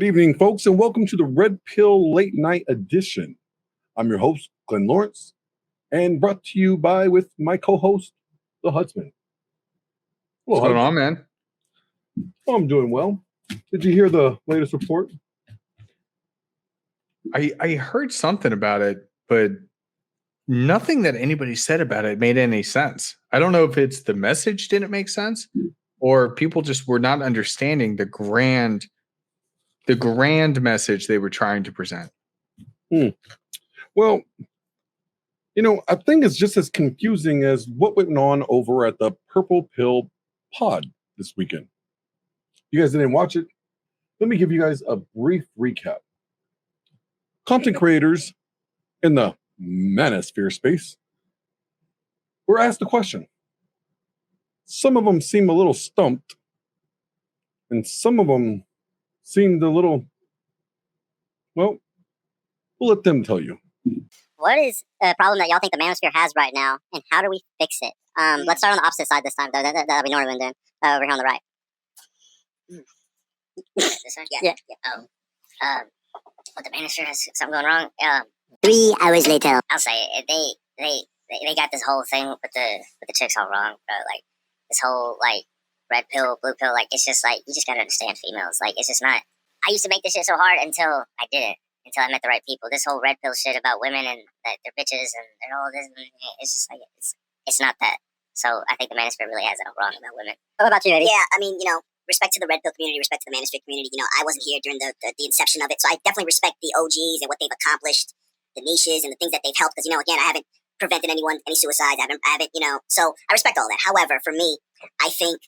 Good evening, folks, and welcome to the Red Pill Late Night Edition. I'm your host, Glenn Lawrence, and brought to you by with my co-host, the Hudson. What's going on, man? Oh, I'm doing well. Did you hear the latest report? I heard something about it, but nothing that anybody said about it made any sense. I don't know if it's the message didn't make sense or people just were not understanding the grand message they were trying to present. Well, I think it's just as confusing as what went on over at the Purple Pill Pod this weekend. You guys didn't watch it? Let me give you guys a brief recap. Content creators in the manosphere space were asked a question. Some of them seem a little stumped, and some of them seemed a little, well, we'll let them tell you. What is a problem that y'all think the manosphere has right now, and how do we fix it? Let's start on the opposite side this time, though. That we normally been doing over here on the right. This one? Yeah. What the manosphere has something going wrong? 3 hours later, I'll say it. They got this whole thing with the chicks all wrong, bro. Like this whole like red pill, blue pill. Like it's just like you just gotta understand females. Like it's just not. I used to make this shit so hard until I didn't. Until I met the right people. This whole red pill shit about women and that they're bitches and all this, it's just like, it's not that. So I think the manosphere really has it wrong about women. What about you, Eddie? Yeah, I mean, respect to the red pill community, respect to the manosphere community. I wasn't here during the inception of it, so I definitely respect the OGs and what they've accomplished, the niches and the things that they've helped. Because, again, I haven't prevented any suicides. I haven't, so I respect all that. However, for me, I think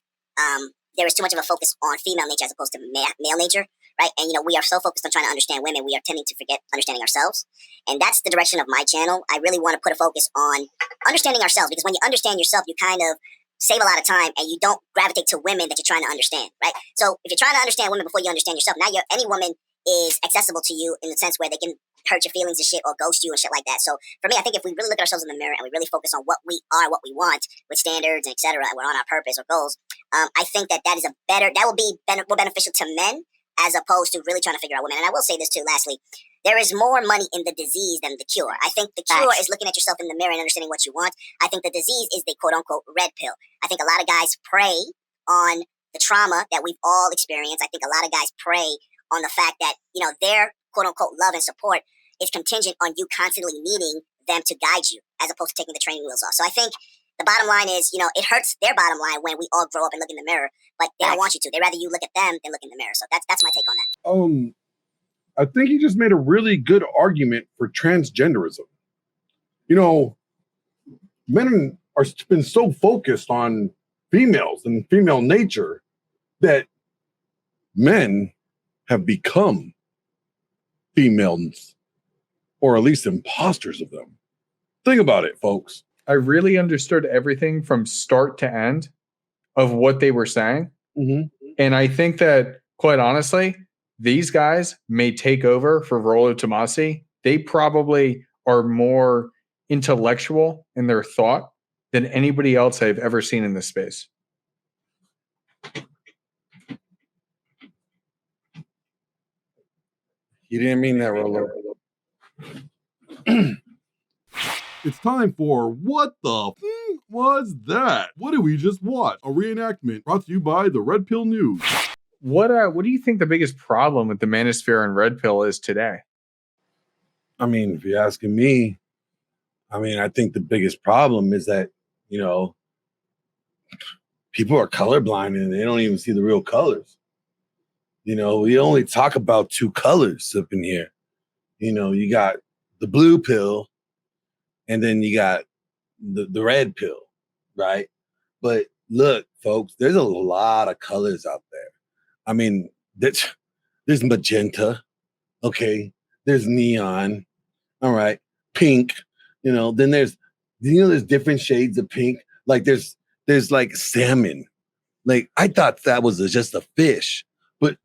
there is too much of a focus on female nature as opposed to male nature. Right. And, we are so focused on trying to understand women, we are tending to forget understanding ourselves. And that's the direction of my channel. I really want to put a focus on understanding ourselves, because when you understand yourself, you kind of save a lot of time and you don't gravitate to women that you're trying to understand. Right. So if you're trying to understand women before you understand yourself, now any woman is accessible to you in the sense where they can hurt your feelings and shit or ghost you and shit like that. So for me, I think if we really look at ourselves in the mirror and we really focus on what we are, what we want with standards and et cetera, and we're on our purpose or goals, I think that will be more beneficial to men as opposed to really trying to figure out women. And I will say this too, lastly, there is more money in the disease than the cure. I think the cure is looking at yourself in the mirror and understanding what you want. I think the disease is the quote unquote red pill. I think a lot of guys prey on the trauma that we've all experienced. I think a lot of guys prey on the fact that, their quote unquote love and support is contingent on you constantly needing them to guide you as opposed to taking the training wheels off. So I think the bottom line is, it hurts their bottom line when we all grow up and look in the mirror, but they don't want you to. They'd rather you look at them than look in the mirror. So that's my take on that. I think he just made a really good argument for transgenderism. Men are been so focused on females and female nature that men have become females, or at least imposters of them. Think about it, folks. I really understood everything from start to end of what they were saying. Mm-hmm. And I think that, quite honestly, these guys may take over for Rollo Tomasi. They probably are more intellectual in their thought than anybody else I've ever seen in this space. You didn't mean that, Rollo. It's time for What the F Was That? What did we just watch? A reenactment brought to you by the Red Pill News. What do you think the biggest problem with the manosphere and red pill is today? I mean, if you're asking me, I think the biggest problem is that, people are colorblind and they don't even see the real colors. We only talk about 2 colors up in here. You got the blue pill, and then you got the red pill, right? But look, folks, there's a lot of colors out there. There's magenta, okay? There's neon, all right? Pink, then there's different shades of pink. Like there's like salmon. Like I thought that was just a fish, but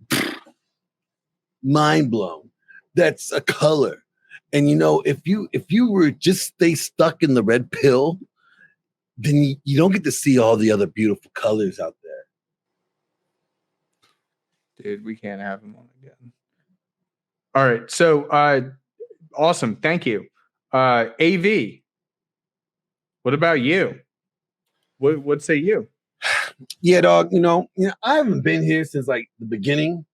mind blown. That's a color. And if you were just stay stuck in the red pill, then you don't get to see all the other beautiful colors out there. Dude, we can't have him on again. All right. So awesome. Thank you. AV. What about you? What say you? Yeah, dog. I haven't been here since like the beginning.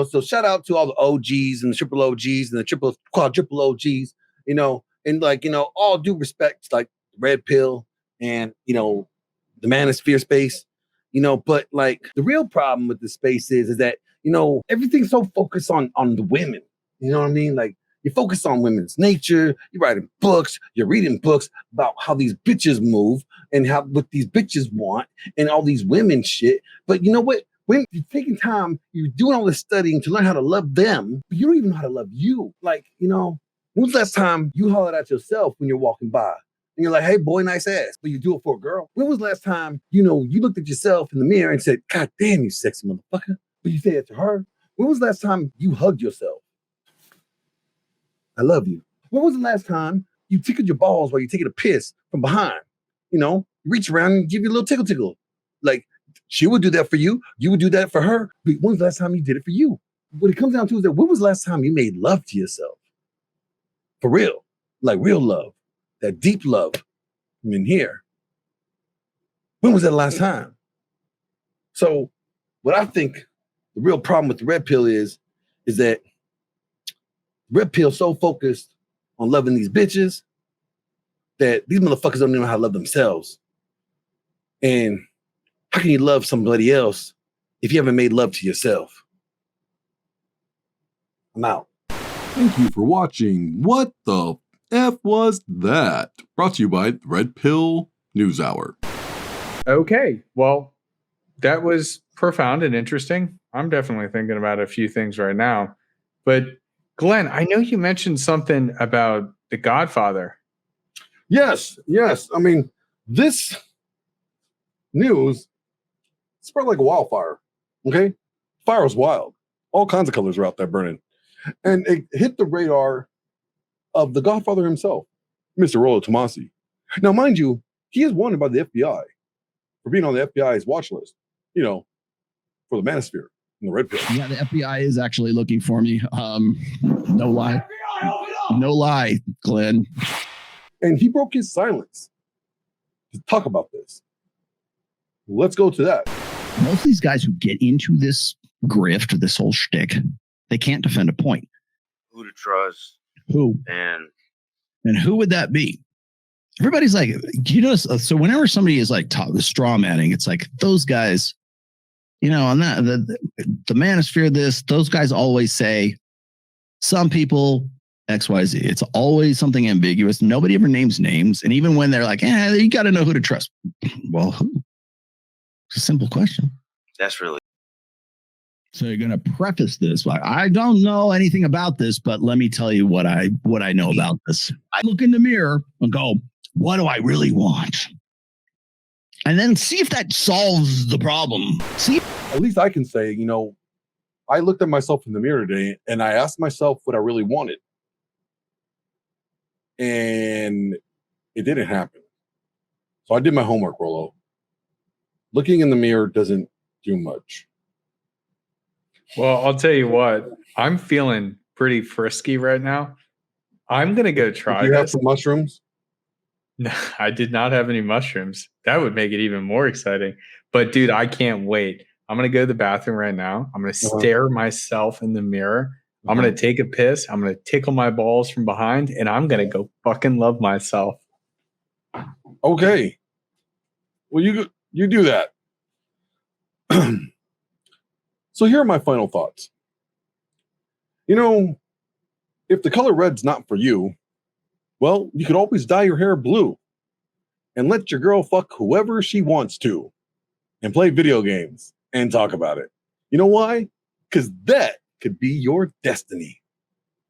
So shout out to all the OGs and the triple OGs and the quadruple OGs. And like all due respect, to, like Red Pill and the Manosphere space. But like the real problem with the space is that everything's so focused on the women. You know what I mean? Like you focus on women's nature. You're writing books. You're reading books about how these bitches move and what these bitches want and all these women shit. But you know what? When you're taking time, you're doing all this studying to learn how to love them, but you don't even know how to love you. Like, when was the last time you hollered at yourself when you're walking by? And you're like, hey, boy, nice ass. But you do it for a girl. When was the last time, you looked at yourself in the mirror and said, God damn, you sexy motherfucker. But you say it to her. When was the last time you hugged yourself? I love you. When was the last time you tickled your balls while you're taking a piss from behind? You reach around and give you a little tickle. Like, she would do that for you. You would do that for her. But when was the last time you did it for you? What it comes down to is that when was the last time you made love to yourself? For real. Like real love. That deep love. Here. When was that last time? So what I think the real problem with the Red Pill is that Red Pill so focused on loving these bitches that these motherfuckers don't even know how to love themselves. And how can you love somebody else if you haven't made love to yourself? I'm out. Thank you for watching What the F Was That? Brought to you by Red Pill News Hour. Okay. Well, that was profound and interesting. I'm definitely thinking about a few things right now. But Glenn, I know you mentioned something about The Godfather. Yes. I mean, this news spread like a wildfire. Okay? Fire was wild. All kinds of colors were out there burning. And it hit the radar of the Godfather himself, Mr. Rollo Tomassi. Now, mind you, he is wanted by the FBI for being on the FBI's watch list, for the Manosphere and the Red Pill. Yeah, the FBI is actually looking for me. No lie. No lie, Glenn. And he broke his silence to talk about this. Let's go to that. Most of these guys who get into this grift, this whole shtick, they can't defend a point. Who to trust? Who? And who would that be? Everybody's like, so whenever somebody is like straw manning, it's like those guys, on that, the Manosphere, those guys always say some people XYZ. It's always something ambiguous. Nobody ever names names. And even when they're like, you got to know who to trust. Well, who? It's a simple question. That's really. So you're going to preface this like, I don't know anything about this, but let me tell you what I know about this. I look in the mirror and go, what do I really want? And then see if that solves the problem. See, at least I can say, I looked at myself in the mirror today and I asked myself what I really wanted. And it didn't happen. So I did my homework, Rollo. Looking in the mirror doesn't do much. Well, I'll tell you what, I'm feeling pretty frisky right now. I'm going to go try Do you this. have some mushrooms? No, I did not have any mushrooms. That would make it even more exciting. But dude, I can't wait. I'm going to go to the bathroom right now. I'm going to stare myself in the mirror. I'm going to take a piss. I'm going to tickle my balls from behind and I'm going to go fucking love myself. Okay. Well, you do that. So here are my final thoughts. If the color red's not for you, well, you could always dye your hair blue and let your girl fuck whoever she wants to and play video games and talk about it. You know why? Because that could be your destiny.